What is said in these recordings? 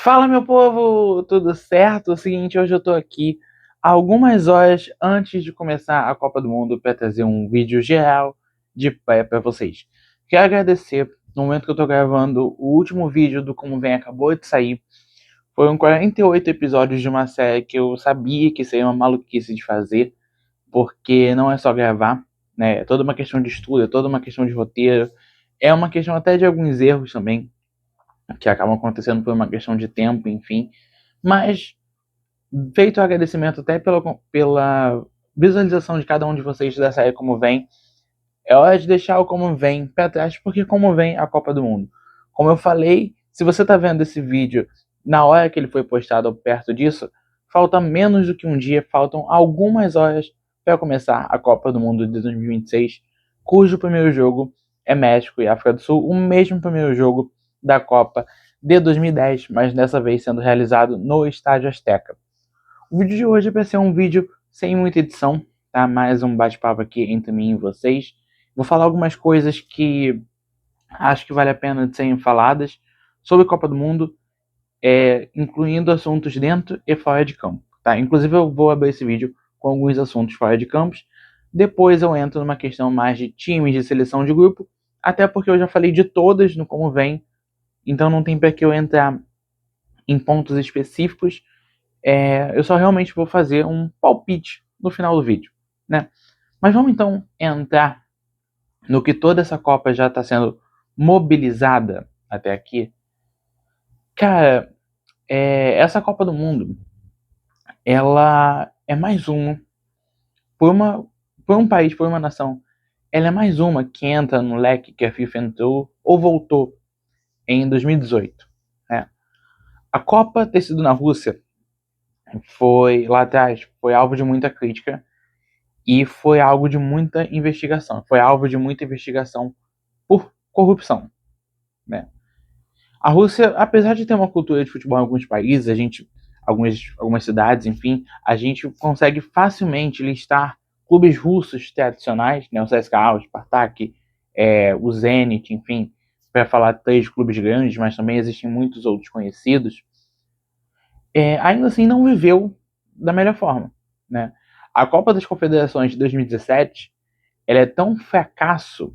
Fala, meu povo, tudo certo? É o seguinte, hoje eu tô aqui algumas horas antes de começar a Copa do Mundo para trazer um vídeo geral de pé para vocês. Quero agradecer no momento que eu tô gravando o último vídeo do Como Vem acabou de sair. Foram 48 episódios de uma série que eu sabia que seria uma maluquice de fazer, porque não é só gravar, né? É toda uma questão de estudo, é toda uma questão de roteiro, é uma questão até de alguns erros também que acabam acontecendo por uma questão de tempo, enfim. Mas, feito o agradecimento até pela visualização de cada um de vocês da série Como Vem, é hora de deixar o Como Vem para trás, porque Como Vem a Copa do Mundo. Como eu falei, se você está vendo esse vídeo na hora que ele foi postado ou perto disso, falta menos do que um dia, faltam algumas horas para começar a Copa do Mundo de 2026, cujo primeiro jogo é México e África do Sul, o mesmo primeiro jogo da Copa de 2010, mas dessa vez sendo realizado no Estádio Azteca. O vídeo de hoje vai ser um vídeo sem muita edição, tá? Mais um bate-papo aqui entre mim e vocês. Vou falar algumas coisas que acho que vale a pena de serem faladas sobre a Copa do Mundo, incluindo assuntos dentro e fora de campo, tá? Inclusive eu vou abrir esse vídeo com alguns assuntos fora de campos. Depois eu entro numa questão mais de times, de seleção de grupo, até porque eu já falei de todas no Como Vem, então não tem para que eu entrar em pontos específicos. Eu só realmente vou fazer um palpite no final do vídeo, né? Mas vamos então entrar no que toda essa Copa já está sendo mobilizada até aqui. Cara, essa Copa do Mundo, ela é mais uma, por, uma, por um país, por uma nação, ela é mais uma que entra no leque que a FIFA entrou ou voltou em 2018. Né? A Copa ter sido na Rússia foi, lá atrás, foi alvo de muita crítica e foi algo de muita investigação. Foi alvo de muita investigação por corrupção, né? A Rússia, apesar de ter uma cultura de futebol em alguns países, algumas cidades, enfim, a gente consegue facilmente listar clubes russos tradicionais, né? O CSKA, o Spartak, o Zenit, enfim, para falar três clubes grandes, mas também existem muitos outros conhecidos. Ainda assim não viveu da melhor forma, né? A Copa das Confederações de 2017 ela é tão fracasso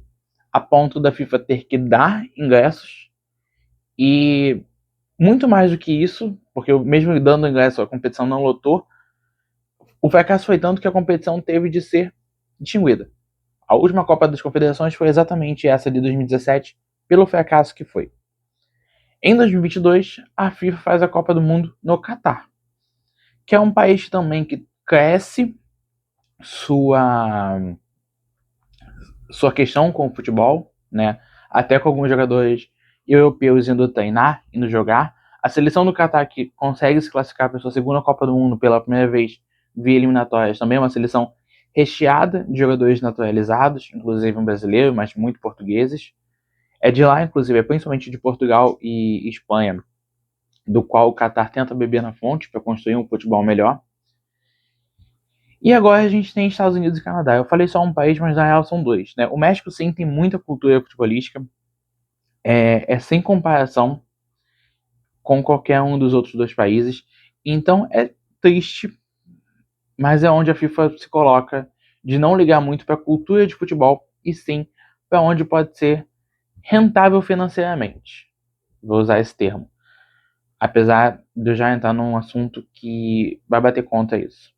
a ponto da FIFA ter que dar ingressos e muito mais do que isso, porque mesmo dando ingresso a competição não lotou, o fracasso foi tanto que a competição teve de ser extinguida. A última Copa das Confederações foi exatamente essa de 2017, pelo fracasso que foi. Em 2022, a FIFA faz a Copa do Mundo no Catar, que é um país também que cresce sua questão com o futebol, né? Até com alguns jogadores europeus indo treinar, indo jogar. A seleção do Catar, que consegue se classificar para sua segunda Copa do Mundo pela primeira vez via eliminatórias, também é uma seleção recheada de jogadores naturalizados, inclusive um brasileiro, mas muito portugueses. É de lá, inclusive, é principalmente de Portugal e Espanha, do qual o Catar tenta beber na fonte para construir um futebol melhor. E agora a gente tem Estados Unidos e Canadá. Eu falei só um país, mas na real são dois, né? O México sim tem muita cultura futebolística, sem comparação com qualquer um dos outros dois países. Então é triste, mas é onde a FIFA se coloca de não ligar muito para a cultura de futebol e sim para onde pode ser rentável financeiramente. Vou usar esse termo. Apesar de eu já entrar num assunto que vai bater contra isso.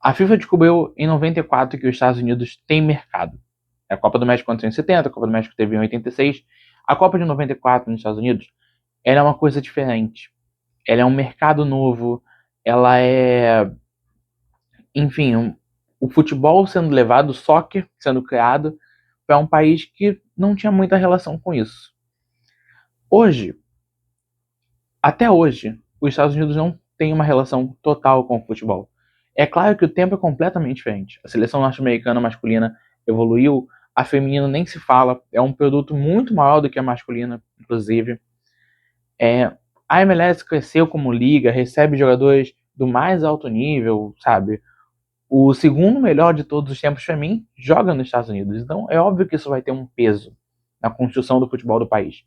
A FIFA descobriu em 94 que os Estados Unidos têm mercado. A Copa do México aconteceu em 70, a Copa do México teve em 86. A Copa de 94 nos Estados Unidos, ela é uma coisa diferente. Ela é um mercado novo, ela é, enfim, o futebol sendo levado, o soccer sendo criado para um país que não tinha muita relação com isso. Hoje, até hoje, os Estados Unidos não têm uma relação total com o futebol. É claro que o tempo é completamente diferente. A seleção norte-americana masculina evoluiu, a feminina nem se fala, é um produto muito maior do que a masculina, inclusive. A MLS cresceu como liga, recebe jogadores do mais alto nível, sabe? O segundo melhor de todos os tempos para mim joga nos Estados Unidos. Então é óbvio que isso vai ter um peso na construção do futebol do país.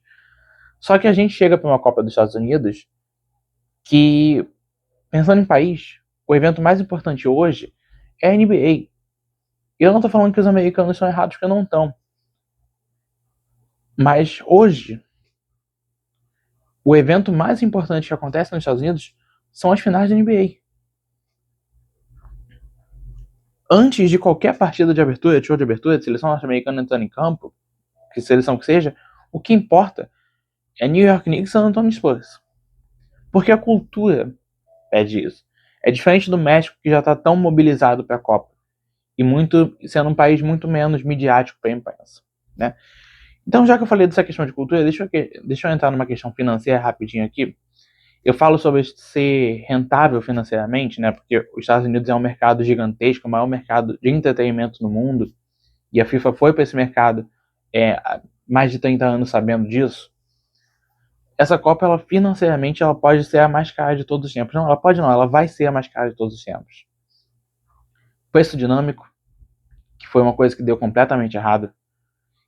Só que a gente chega para uma Copa dos Estados Unidos que, pensando em país, o evento mais importante hoje é a NBA. Eu não tô falando que os americanos são errados, porque não estão. Mas hoje, o evento mais importante que acontece nos Estados Unidos são as finais da NBA. Antes de qualquer partida de abertura, de show de abertura, de seleção norte-americana entrando em campo, que seleção que seja, o que importa é New York Knicks e San Antonio Spurs. Porque a cultura pede isso. É diferente do México, que já está tão mobilizado para a Copa. E muito, sendo um país muito menos midiático para a imprensa. Né? Então, já que eu falei dessa questão de cultura, deixa eu entrar numa questão financeira rapidinho aqui. Eu falo sobre ser rentável financeiramente, né? Porque os Estados Unidos é um mercado gigantesco, o maior mercado de entretenimento no mundo. E a FIFA foi para esse mercado há mais de 30 anos sabendo disso. Essa Copa, ela financeiramente, ela pode ser a mais cara de todos os tempos. Não, ela pode não, ela vai ser a mais cara de todos os tempos. Preço dinâmico, que foi uma coisa que deu completamente errado.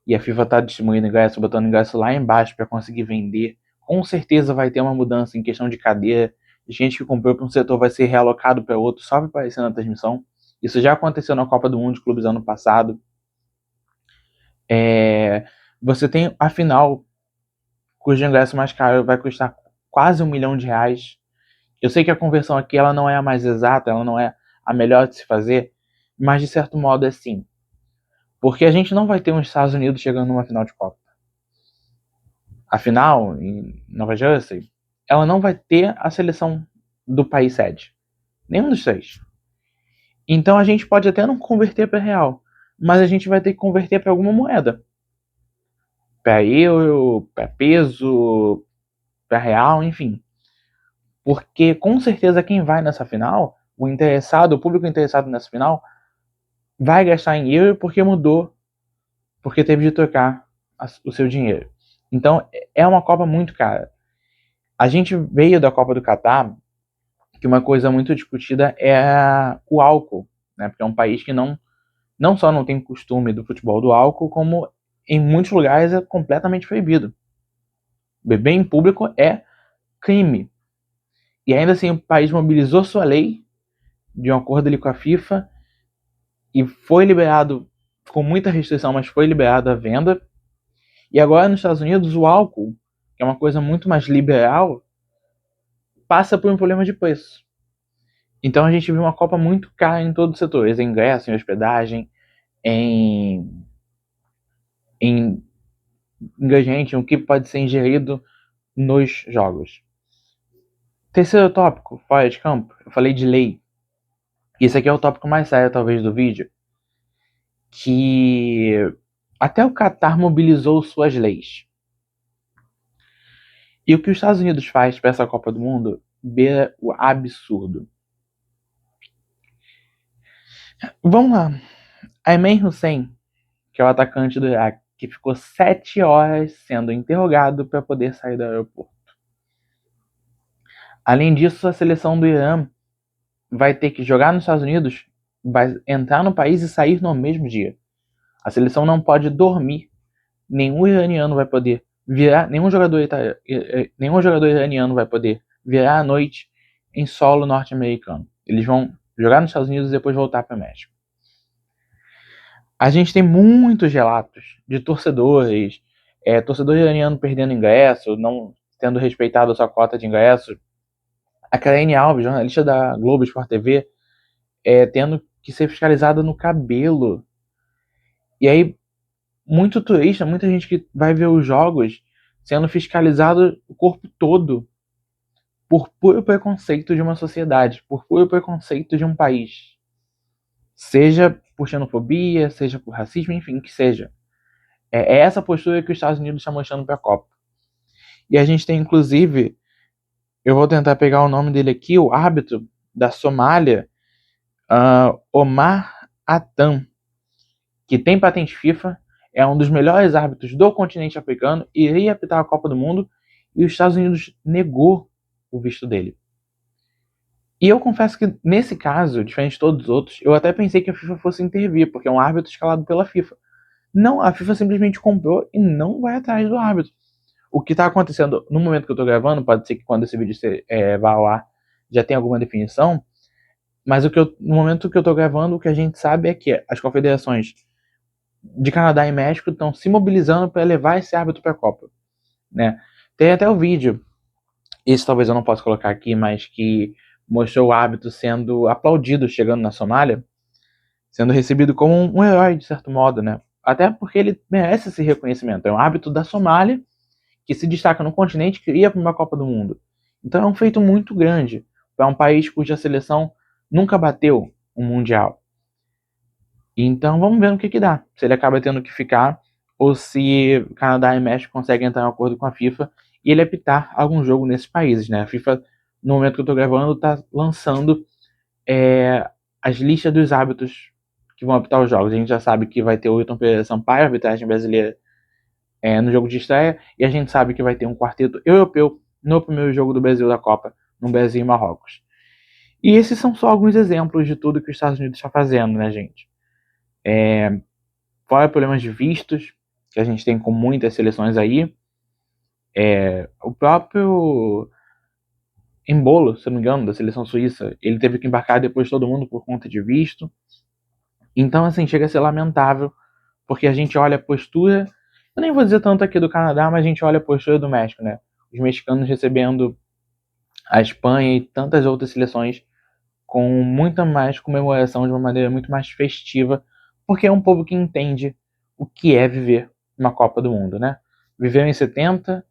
E a FIFA está distribuindo ingresso, botando ingresso lá embaixo para conseguir vender. Com certeza vai ter uma mudança em questão de cadeia. Gente que comprou para um setor vai ser realocado para outro só para aparecer na transmissão. Isso já aconteceu na Copa do Mundo de Clubes ano passado. Você tem a final, cujo ingresso mais caro vai custar quase R$1 milhão. Eu sei que a conversão aqui ela não é a mais exata, ela não é a melhor de se fazer, mas de certo modo é sim. Porque a gente não vai ter os Estados Unidos chegando numa final de Copa. A final, em Nova Jersey, ela não vai ter a seleção do país sede. Nenhum dos três. Então a gente pode até não converter para real, mas a gente vai ter que converter para alguma moeda. Para euro, para peso, para real, enfim. Porque com certeza quem vai nessa final, o público interessado nessa final, vai gastar em euro porque mudou, porque teve de trocar o seu dinheiro. Então é uma Copa muito cara. A gente veio da Copa do Catar, que uma coisa muito discutida é o álcool, né? Porque é um país que não só não tem costume do futebol do álcool, como em muitos lugares é completamente proibido. Beber em público é crime. E ainda assim o país mobilizou sua lei de um acordo ali com a FIFA e foi liberado com muita restrição, mas foi liberado a venda. E agora nos Estados Unidos o álcool, que é uma coisa muito mais liberal, passa por um problema de preço. Então a gente viu uma Copa muito cara em todos os setores, em ingresso, em hospedagem, em ingrediente, o que pode ser ingerido nos jogos. Terceiro tópico, fora de campo, eu falei de lei. E esse aqui é o tópico mais sério, talvez, do vídeo. Que até o Qatar mobilizou suas leis. E o que os Estados Unidos faz para essa Copa do Mundo beira o absurdo. Vamos lá. Ayman Hussein, que é o atacante do Iraque, que ficou 7 horas sendo interrogado para poder sair do aeroporto. Além disso, a seleção do Irã vai ter que jogar nos Estados Unidos, vai entrar no país e sair no mesmo dia. A seleção não pode dormir. Nenhum iraniano vai poder virar, nenhum jogador iraniano vai poder virar à noite em solo norte-americano. Eles vão jogar nos Estados Unidos e depois voltar para o México. A gente tem muitos relatos de torcedores, torcedor iraniano perdendo ingresso, não tendo respeitado a sua cota de ingresso. A Karine Alves, jornalista da Globo Sport TV, tendo que ser fiscalizada no cabelo. E aí, muito turista, muita gente que vai ver os jogos sendo fiscalizado o corpo todo por puro preconceito de uma sociedade, por puro preconceito de um país. Seja por xenofobia, seja por racismo, enfim, que seja. É essa postura que os Estados Unidos estão mostrando para a Copa. E a gente tem, inclusive, eu vou tentar pegar o nome dele aqui, o árbitro da Somália, Omar Atam, que tem patente FIFA, é um dos melhores árbitros do continente africano, iria apitar a Copa do Mundo, e os Estados Unidos negou o visto dele. E eu confesso que, nesse caso, diferente de todos os outros, eu até pensei que a FIFA fosse intervir, porque é um árbitro escalado pela FIFA. Não, a FIFA simplesmente comprou e não vai atrás do árbitro. o que está acontecendo no momento que eu estou gravando, pode ser que quando esse vídeo vá ao ar já tenha alguma definição, mas no momento que eu estou gravando, o que a gente sabe é que as confederações de Canadá e México estão se mobilizando para levar esse árbitro para a Copa, né? Tem até o vídeo, esse talvez eu não possa colocar aqui, mas que mostrou o árbitro sendo aplaudido chegando na Somália, sendo recebido como um herói, de certo modo, né? Até porque ele merece esse reconhecimento. É um árbitro da Somália que se destaca no continente que ia para uma Copa do Mundo. Então é um feito muito grande para um país cuja seleção nunca bateu um Mundial. Então vamos ver no que dá. Se ele acaba tendo que ficar ou se Canadá e México conseguem entrar em acordo com a FIFA e ele apitar algum jogo nesses países, né? A FIFA, no momento que eu estou gravando, está lançando as listas dos árbitros que vão apitar os jogos. A gente já sabe que vai ter o Wilton Pereira Sampaio, arbitragem brasileira, no jogo de estreia, e a gente sabe que vai ter um quarteto europeu no primeiro jogo do Brasil da Copa, no Brasil e Marrocos. E esses são só alguns exemplos de tudo que os Estados Unidos está fazendo, né, gente? Fora problemas de vistos, que a gente tem com muitas seleções aí. O próprio Embolo, se não me engano, da seleção suíça, ele teve que embarcar depois de todo mundo por conta de visto. Então, assim, chega a ser lamentável, porque a gente olha a postura, eu nem vou dizer tanto aqui do Canadá, mas a gente olha a postura do México, né? Os mexicanos recebendo a Espanha e tantas outras seleções com muita mais comemoração, de uma maneira muito mais festiva, porque é um povo que entende o que é viver uma Copa do Mundo, né? Viveu em 70,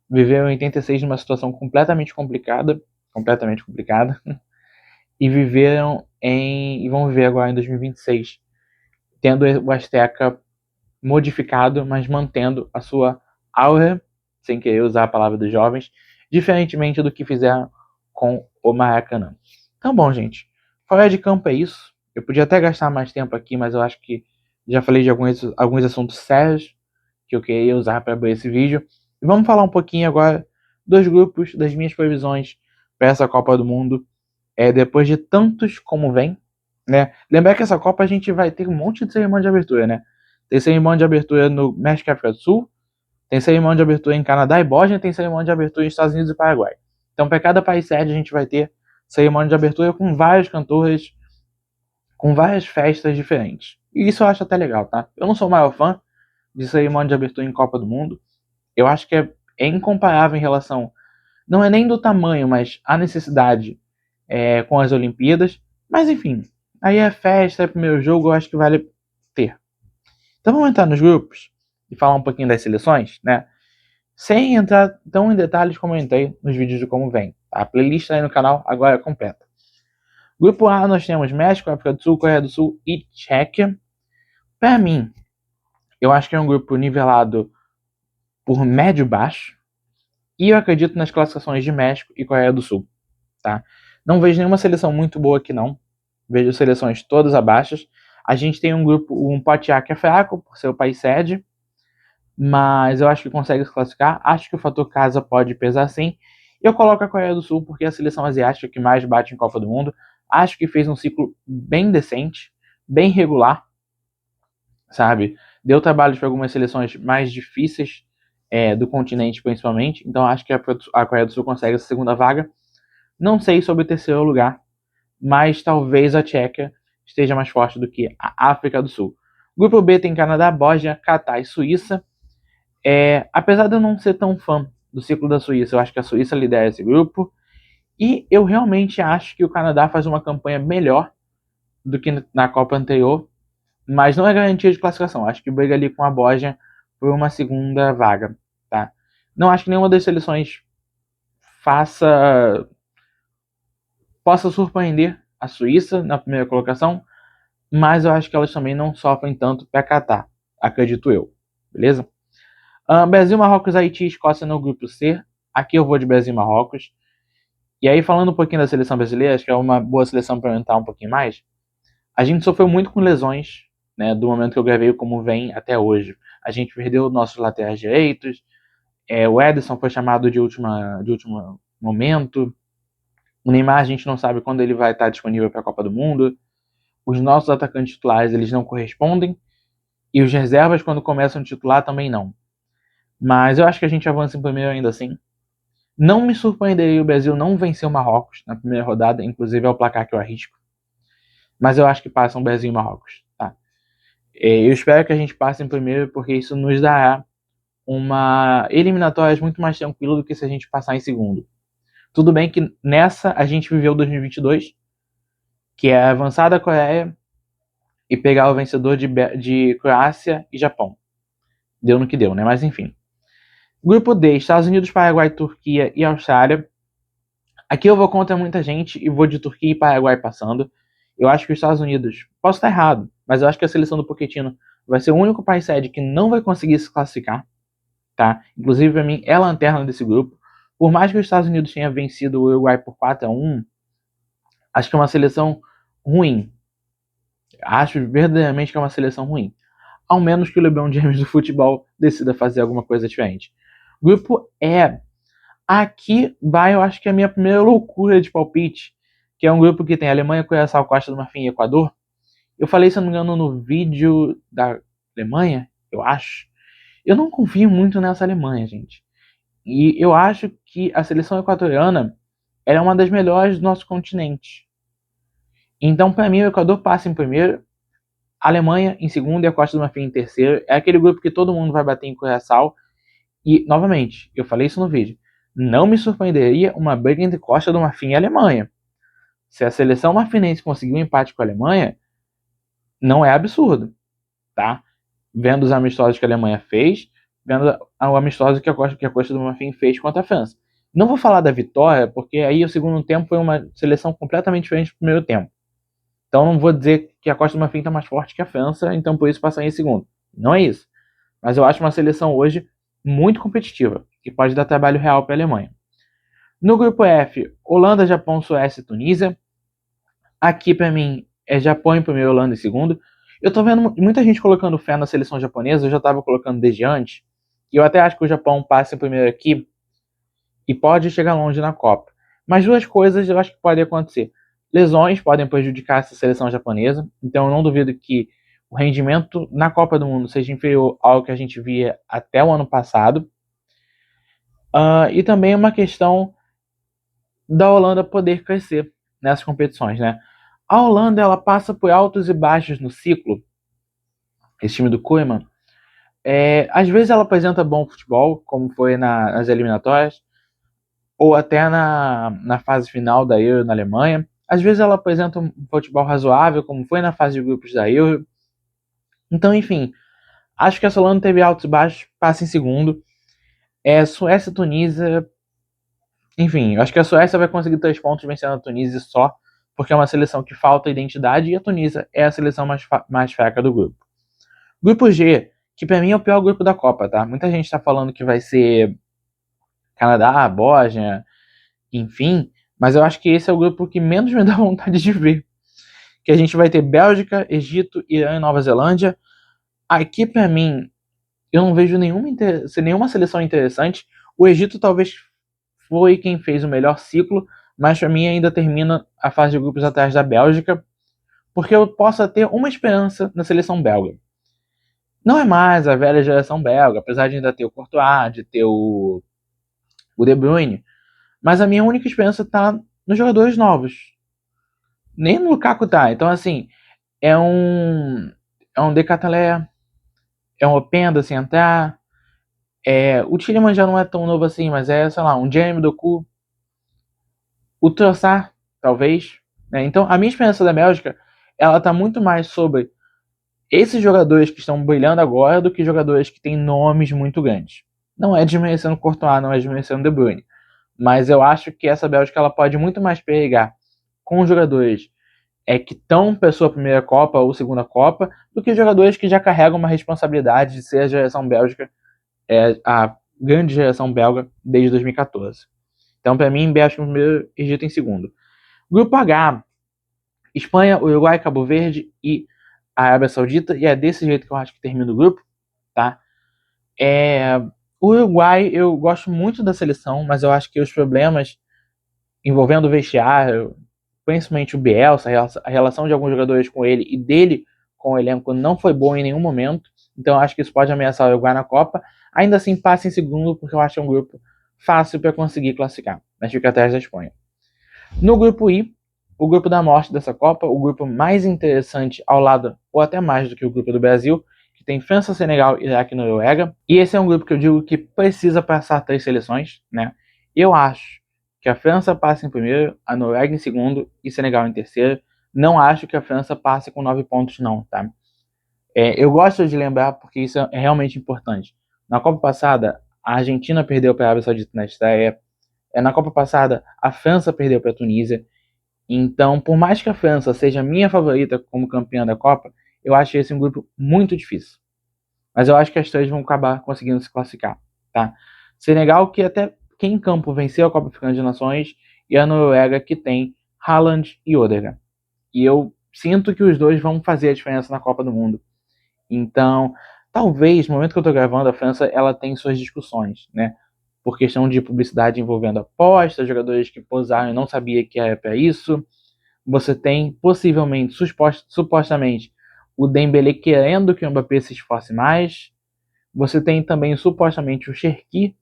viveu em 86 numa situação completamente complicada, e vão viver agora em 2026, tendo o Azteca modificado, mas mantendo a sua aura, sem querer usar a palavra dos jovens, diferentemente do que fizeram com o Maracanã. Então, bom, gente, fora de campo é isso. Eu podia até gastar mais tempo aqui, mas eu acho que já falei de alguns assuntos sérios que eu queria usar para abrir esse vídeo. E vamos falar um pouquinho agora dos grupos, das minhas previsões para essa Copa do Mundo, depois de tantos como vem, né? Lembrar que essa Copa a gente vai ter um monte de cerimônia de abertura, né? Tem cerimônia de abertura no México e África do Sul, tem cerimônia de abertura em Canadá e Bósnia, tem cerimônia de abertura nos Estados Unidos e Paraguai. Então, para cada país sede, a gente vai ter cerimônia de abertura com vários cantores, com várias festas diferentes. E isso eu acho até legal, tá? Eu não sou o maior fã de cerimônia de abertura em Copa do Mundo. Eu acho que é incomparável em relação, não é nem do tamanho, mas a necessidade com as Olimpíadas. Mas enfim, aí é festa, é primeiro jogo, eu acho que vale ter. Então vamos entrar nos grupos e falar um pouquinho das seleções, né? Sem entrar tão em detalhes como eu entrei nos vídeos de como vem. A playlist aí no canal agora é completa. Grupo A nós temos México, África do Sul, Coreia do Sul e Tchequia. Para mim, eu acho que é um grupo nivelado por médio baixo. E eu acredito nas classificações de México e Coreia do Sul. Tá? Não vejo nenhuma seleção muito boa aqui não. Vejo seleções todas abaixo. A gente tem um pote A que é fraco, por ser o país sede, mas eu acho que consegue se classificar. Acho que o fator casa pode pesar sim. Eu coloco a Coreia do Sul porque é a seleção asiática que mais bate em Copa do Mundo. Acho que fez um ciclo bem decente, bem regular, sabe? Deu trabalho para algumas seleções mais difíceis do continente, principalmente. Então acho que a Coreia do Sul consegue essa segunda vaga. Não sei sobre o terceiro lugar, mas talvez a Tchequia esteja mais forte do que a África do Sul. Grupo B tem Canadá, Bósnia, Catar e Suíça. Apesar de eu não ser tão fã do ciclo da Suíça, eu acho que a Suíça lidera esse grupo. E eu realmente acho que o Canadá faz uma campanha melhor do que na Copa anterior, mas não é garantia de classificação. Acho que briga ali com a Bósnia por uma segunda vaga. Tá? Não acho que nenhuma das seleções possa surpreender a Suíça na primeira colocação, mas eu acho que elas também não sofrem tanto para Catar, acredito eu. Beleza? Brasil, Marrocos, Haiti e Escócia no grupo C. Aqui eu vou de Brasil e Marrocos. E aí, falando um pouquinho da seleção brasileira, acho que é uma boa seleção para entrar um pouquinho mais. A gente sofreu muito com lesões, né, do momento que eu gravei como vem até hoje. A gente perdeu nossos laterais direitos, o Ederson foi chamado de último momento, o Neymar a gente não sabe quando ele vai estar disponível para a Copa do Mundo, os nossos atacantes titulares eles não correspondem, e os reservas quando começam a titular também não. Mas eu acho que a gente avança em primeiro ainda assim. Não me surpreenderia o Brasil não vencer o Marrocos na primeira rodada, inclusive é o placar que eu arrisco. Mas eu acho que passam Brasil e Marrocos, tá? Eu espero que a gente passe em primeiro, porque isso nos dará uma eliminatória muito mais tranquila do que se a gente passar em segundo. Tudo bem que nessa a gente viveu 2022, que é avançar da Coreia e pegar o vencedor de Croácia e Japão. Deu no que deu, né? Mas enfim. Grupo D, Estados Unidos, Paraguai, Turquia e Austrália. Aqui eu vou contra muita gente e vou de Turquia e Paraguai passando. Eu acho que os Estados Unidos, posso estar errado, mas eu acho que a seleção do Pochettino vai ser o único país sede que não vai conseguir se classificar, tá? Inclusive, para mim, é a lanterna desse grupo. Por mais que os Estados Unidos tenha vencido o Uruguai por 4-1, acho que é uma seleção ruim. Acho verdadeiramente que é uma seleção ruim. Ao menos que o LeBron James do futebol decida fazer alguma coisa diferente. Grupo E. Aqui vai, eu acho que é a minha primeira loucura de palpite, que é um grupo que tem Alemanha, Curaçao, Costa do Marfim e Equador. Eu falei, se não me engano, no vídeo da Alemanha, eu acho. Eu não confio muito nessa Alemanha, gente. E eu acho que a seleção equatoriana é uma das melhores do nosso continente. Então, para mim, o Equador passa em primeiro, a Alemanha em segundo e a Costa do Marfim em terceiro. É aquele grupo que todo mundo vai bater em Curaçao. E, novamente, eu falei isso no vídeo. Não me surpreenderia uma briga entre Costa do Marfim e Alemanha. Se a seleção marfinense conseguir um empate com a Alemanha, não é absurdo, tá? Vendo os amistosos que a Alemanha fez, vendo o amistoso que a Costa do Marfim fez contra a França. Não vou falar da vitória, porque aí o segundo tempo foi uma seleção completamente diferente do primeiro tempo. Então não vou dizer que a Costa do Marfim está mais forte que a França, então por isso passar em segundo. Não é isso. Mas eu acho uma seleção hoje muito competitiva, que pode dar trabalho real para a Alemanha. No grupo F, Holanda, Japão, Suécia e Tunísia. Aqui, para mim, é Japão em primeiro, Holanda em segundo. Eu tô vendo muita gente colocando fé na seleção japonesa, eu já tava colocando desde antes. E eu até acho que o Japão passa em primeiro aqui e pode chegar longe na Copa. Mas duas coisas eu acho que podem acontecer. Lesões podem prejudicar essa seleção japonesa, então eu não duvido que o rendimento na Copa do Mundo seja inferior ao que a gente via até o ano passado. E também uma questão da Holanda poder crescer nessas competições, né? A Holanda ela passa por altos e baixos no ciclo, esse time do Koeman. Às vezes ela apresenta bom futebol, como foi nas eliminatórias, ou até na fase final da Euro na Alemanha. Às vezes ela apresenta um futebol razoável, como foi na fase de grupos da Euro. Então, enfim, acho que a Holanda teve altos e baixos, passa em segundo. Suécia e Tunísia. Enfim, eu acho que a Suécia vai conseguir 3 pontos vencendo a Tunísia só, porque é uma seleção que falta identidade e a Tunísia é a seleção mais fraca do grupo. Grupo G, que pra mim é o pior grupo da Copa, tá? Muita gente tá falando que vai ser Canadá, Bósnia, enfim, mas eu acho que esse é o grupo que menos me dá vontade de ver. Que a gente vai ter Bélgica, Egito, Irã e Nova Zelândia. Aqui pra mim, eu não vejo nenhuma seleção interessante. O Egito talvez foi quem fez o melhor ciclo, mas pra mim ainda termina a fase de grupos atrás da Bélgica, porque eu posso ter uma esperança na seleção belga. Não é mais a velha geração belga, apesar de ainda ter o Courtois, de ter o De Bruyne, mas a minha única esperança tá nos jogadores novos. Nem no Lukaku tá. Então, assim, é um Decathlon, é um Openda sem entrar. O Tielemans já não é tão novo assim, mas sei lá, um Jeremy Doku. O Trossard, talvez. Né? Então, a minha esperança da Bélgica, ela tá muito mais sobre esses jogadores que estão brilhando agora do que jogadores que têm nomes muito grandes. Não é desmerecendo Courtois, não é desmerecendo De Bruyne. Mas eu acho que essa Bélgica ela pode muito mais pegar com jogadores que estão para sua primeira Copa ou segunda Copa do que jogadores que já carregam uma responsabilidade de ser a geração Bélgica, a grande geração belga desde 2014. Então, para mim, Bélgica em primeiro, Egito em segundo. Grupo H, Espanha, Uruguai, Cabo Verde e a Arábia Saudita, e é desse jeito que eu acho que termina o grupo, tá? O Uruguai, eu gosto muito da seleção, mas eu acho que os problemas envolvendo o vestiário, principalmente o Bielsa, a relação de alguns jogadores com ele e dele com o elenco não foi boa em nenhum momento. Então acho que isso pode ameaçar o Uruguai na Copa. Ainda assim, passa em segundo, porque eu acho que é um grupo fácil para conseguir classificar, mas fica atrás da Espanha. No grupo I, o grupo da morte dessa Copa, o grupo mais interessante ao lado, ou até mais do que o grupo do Brasil, que tem França, Senegal, Iraque e Noruega. E esse é um grupo que eu digo que precisa passar 3 seleções, né? Eu acho que a França passe em primeiro, a Noruega em segundo e Senegal em terceiro. Não acho que a França passe com 9 pontos, não, tá? Eu gosto de lembrar porque isso é realmente importante. Na Copa passada, a Argentina perdeu para a Arábia Saudita na estreia. Na Copa passada, a França perdeu para a Tunísia. Então, por mais que a França seja a minha favorita como campeã da Copa, eu acho esse um grupo muito difícil. Mas eu acho que as três vão acabar conseguindo se classificar, tá? Senegal, que até quem em campo venceu a Copa Africana de Nações, e a Noruega, que tem Haaland e Odegaard. E eu sinto que os dois vão fazer a diferença na Copa do Mundo. Então, talvez, no momento que eu estou gravando, a França ela tem suas discussões, né? Por questão de publicidade envolvendo apostas, jogadores que posaram e não sabia que era para isso. Você tem, possivelmente, supostamente, o Dembélé querendo que o Mbappé se esforce mais. Você tem também, supostamente, o Cherki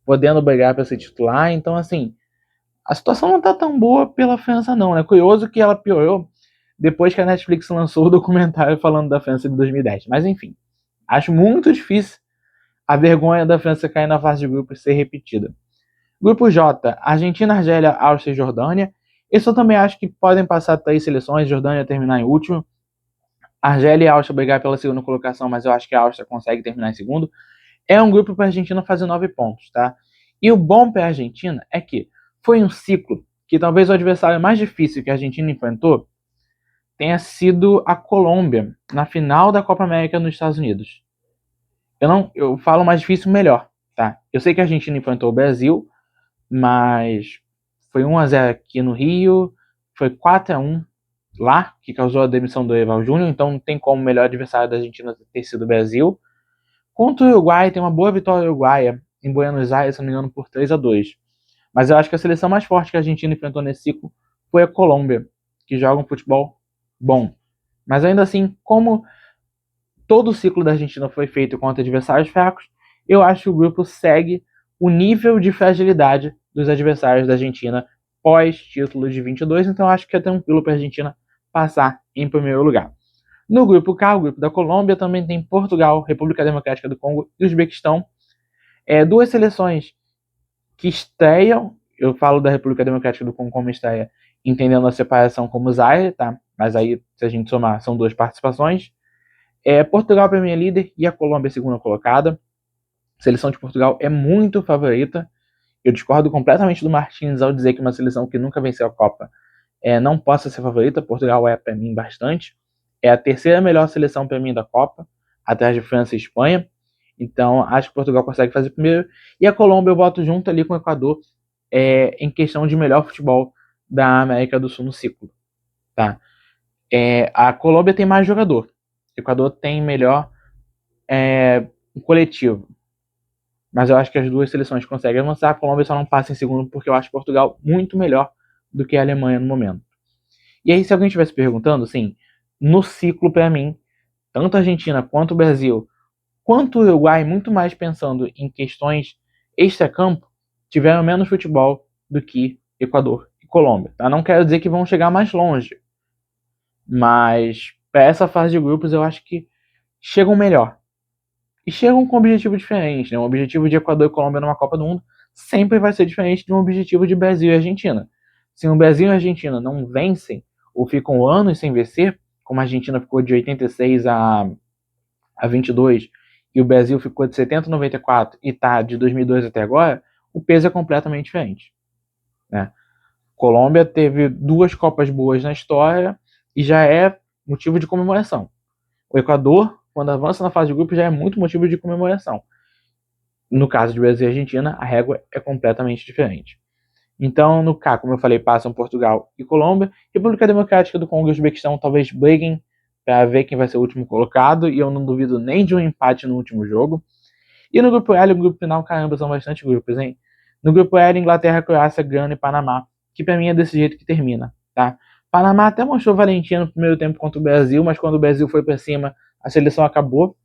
podendo brigar para ser titular. Então, assim, a situação não está tão boa pela França, não. É curioso que ela piorou depois que a Netflix lançou o documentário falando da França de 2010. Mas, enfim, acho muito difícil a vergonha da França cair na fase de grupos ser repetida. Grupo J, Argentina, Argélia, Áustria e Jordânia. Esse eu também acho que podem passar 3 seleções, Jordânia terminar em último. Argélia e Áustria brigar pela segunda colocação, mas eu acho que a Áustria consegue terminar em segundo. É um grupo para a Argentina fazer 9 pontos, tá? E o bom para a Argentina é que foi um ciclo que talvez o adversário mais difícil que a Argentina enfrentou tenha sido a Colômbia na final da Copa América nos Estados Unidos. Eu falo mais difícil, melhor, tá? Eu sei que a Argentina enfrentou o Brasil, mas foi 1-0 aqui no Rio, foi 4-1 lá, que causou a demissão do Eval Júnior, então não tem como o melhor adversário da Argentina ter sido o Brasil. Contra o Uruguai, tem uma boa vitória uruguaia em Buenos Aires, se não me engano, por 3-2. Mas eu acho que a seleção mais forte que a Argentina enfrentou nesse ciclo foi a Colômbia, que joga um futebol bom. Mas ainda assim, como todo o ciclo da Argentina foi feito contra adversários fracos, eu acho que o grupo segue o nível de fragilidade dos adversários da Argentina pós-título de 22, então acho que é tranquilo para a Argentina passar em primeiro lugar. No grupo K, o grupo da Colômbia, também tem Portugal, República Democrática do Congo e Uzbequistão. Duas seleções que estreiam, eu falo da República Democrática do Congo como estreia, entendendo a separação como Zaire, tá? Mas aí, se a gente somar, são 2 participações. Portugal para mim é líder e a Colômbia é segunda colocada. A seleção de Portugal é muito favorita. Eu discordo completamente do Martins ao dizer que uma seleção que nunca venceu a Copa não possa ser favorita. Portugal é para mim bastante. É a terceira melhor seleção para mim da Copa, atrás de França e Espanha. Então acho que Portugal consegue fazer primeiro. E a Colômbia eu boto junto ali com o Equador em questão de melhor futebol da América do Sul no ciclo. Tá? A Colômbia tem mais jogador. O Equador tem melhor coletivo. Mas eu acho que as duas seleções conseguem avançar. A Colômbia só não passa em segundo porque eu acho Portugal muito melhor do que a Alemanha no momento. E aí, se alguém estivesse perguntando, assim, no ciclo para mim, tanto a Argentina quanto o Brasil, quanto o Uruguai, muito mais pensando em questões extra-campo, tiveram menos futebol do que Equador e Colômbia. Tá? Não quero dizer que vão chegar mais longe, mas para essa fase de grupos eu acho que chegam melhor. E chegam com um objetivo diferente. Né? Um objetivo de Equador e Colômbia numa Copa do Mundo sempre vai ser diferente de um objetivo de Brasil e Argentina. Se o Brasil e a Argentina não vencem ou ficam anos sem vencer, como a Argentina ficou de 86 a 22 e o Brasil ficou de 70 a 94 e está de 2002 até agora, o peso é completamente diferente. Né? Colômbia teve 2 Copas boas na história e já é motivo de comemoração. O Equador, quando avança na fase de grupo, já é muito motivo de comemoração. No caso de Brasil e Argentina, a régua é completamente diferente. Então, no K, como eu falei, passam Portugal e Colômbia. República Democrática do Congo e Uzbequistão talvez briguem para ver quem vai ser o último colocado, e eu não duvido nem de um empate no último jogo. E no grupo L, o grupo final, caramba, são bastante grupos, hein? No grupo L, Inglaterra, Croácia, Gana e Panamá, que para mim é desse jeito que termina, tá? Panamá até mostrou valentia no primeiro tempo contra o Brasil, mas quando o Brasil foi para cima, a seleção acabou.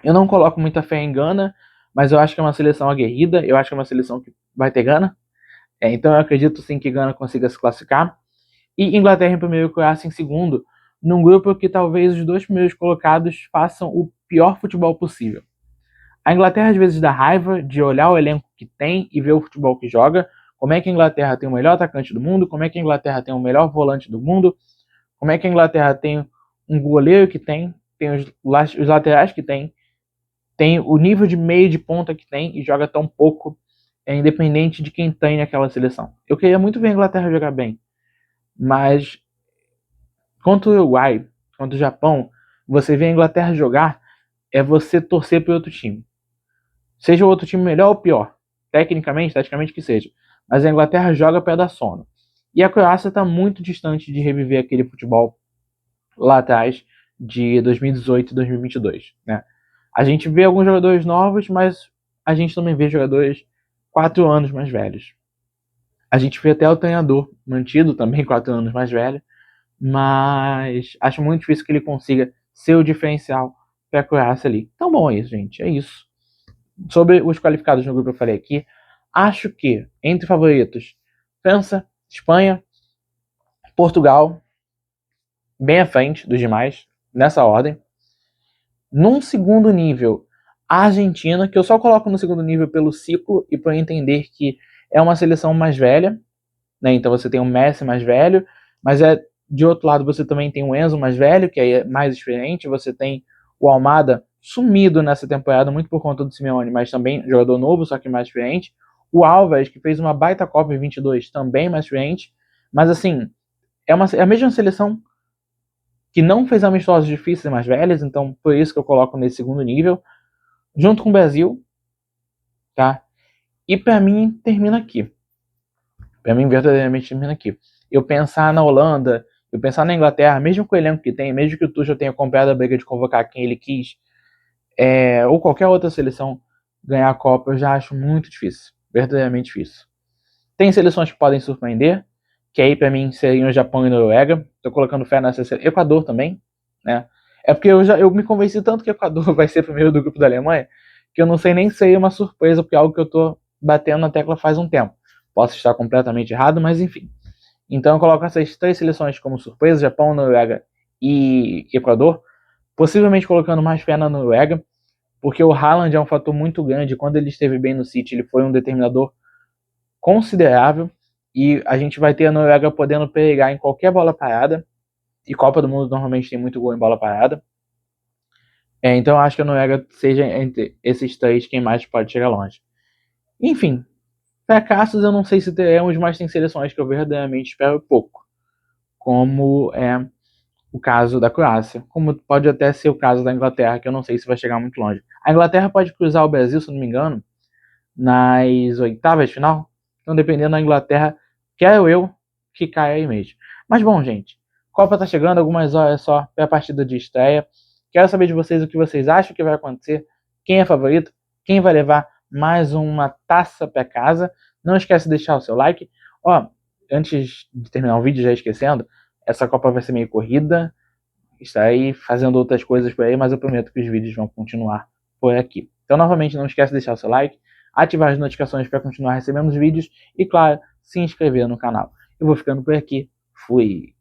Eu não coloco muita fé em Gana, mas eu acho que é uma seleção aguerrida, eu acho que é uma seleção que vai ter Gana. Então eu acredito sim que Gana consiga se classificar. E Inglaterra em primeiro e Croácia em segundo, num grupo que talvez os dois primeiros colocados façam o pior futebol possível. A Inglaterra às vezes dá raiva de olhar o elenco que tem e ver o futebol que joga. Como é que a Inglaterra tem o melhor atacante do mundo? Como é que a Inglaterra tem o melhor volante do mundo? Como é que a Inglaterra tem um goleiro que tem os laterais que tem o nível de meio de ponta que tem e joga tão pouco, independente de quem tem naquela seleção. Eu queria muito ver a Inglaterra jogar bem, mas contra o Uruguai, contra o Japão, você vê a Inglaterra jogar, é você torcer para outro time. Seja o outro time melhor ou pior, tecnicamente, taticamente que seja. Mas a Inglaterra joga para dar sono. E a Croácia está muito distante de reviver aquele futebol lá atrás de 2018 e 2022. Né? A gente vê alguns jogadores novos, mas a gente também vê jogadores 4 anos mais velhos. A gente vê até o treinador mantido também 4 anos mais velho, mas acho muito difícil que ele consiga ser o diferencial para a Croácia ali. Então, bom, é isso, gente. É isso. Sobre os qualificados no grupo eu falei aqui. Acho que, entre favoritos, França, Espanha, Portugal, bem à frente dos demais, nessa ordem. Num segundo nível, a Argentina, que eu só coloco no segundo nível pelo ciclo e por entender que é uma seleção mais velha, né? Então você tem o Messi mais velho, mas de outro lado você também tem o Enzo mais velho, que é mais experiente, você tem o Almada sumido nessa temporada, muito por conta do Simeone, mas também jogador novo, só que mais experiente. O Alves, que fez uma baita Copa em 22, também mais experiente. Mas assim, é a mesma seleção que não fez amistosos difíceis mais velhas, então por isso que eu coloco nesse segundo nível, junto com o Brasil, tá? E para mim termina aqui. Para mim verdadeiramente termina aqui. Eu pensar na Holanda, eu pensar na Inglaterra, mesmo com o elenco que tem, mesmo que o Tuchel tenha comprado a briga de convocar quem ele quis, ou qualquer outra seleção ganhar a Copa, eu já acho muito difícil, verdadeiramente difícil. Tem seleções que podem surpreender, que aí para mim seriam o Japão e Noruega. Tô colocando fé nessa seleção. Equador também, né? É porque eu me convenci tanto que o Equador vai ser primeiro do grupo da Alemanha, que eu não sei nem se seria uma surpresa, porque é algo que eu tô batendo na tecla faz um tempo. Posso estar completamente errado, mas enfim. Então eu coloco essas 3 seleções como surpresa, Japão, Noruega e Equador, possivelmente colocando mais fé na Noruega, porque o Haaland é um fator muito grande. Quando ele esteve bem no City, ele foi um determinador considerável e a gente vai ter a Noruega podendo pegar em qualquer bola parada, e Copa do Mundo normalmente tem muito gol em bola parada. Então eu acho que a Noruega seja entre esses 3 quem mais pode chegar longe. Enfim, fracassos eu não sei se teremos, mas tem seleções que eu verdadeiramente espero pouco, como é o caso da Croácia, como pode até ser o caso da Inglaterra, que eu não sei se vai chegar muito longe. A Inglaterra pode cruzar o Brasil, se não me engano, nas oitavas de final. Então, dependendo da Inglaterra, quero eu que caia aí mesmo. Mas bom, gente, Copa tá chegando, algumas horas só para a partida de estreia. Quero saber de vocês o que vocês acham que vai acontecer, quem é favorito, quem vai levar mais uma taça para casa. Não esquece de deixar o seu like. Ó, antes de terminar o vídeo, já esquecendo, essa Copa vai ser meio corrida. Estarei fazendo outras coisas por aí, mas eu prometo que os vídeos vão continuar por aqui. Então, novamente, não esquece de deixar o seu like, ativar as notificações para continuar recebendo os vídeos e, claro, se inscrever no canal. Eu vou ficando por aqui. Fui!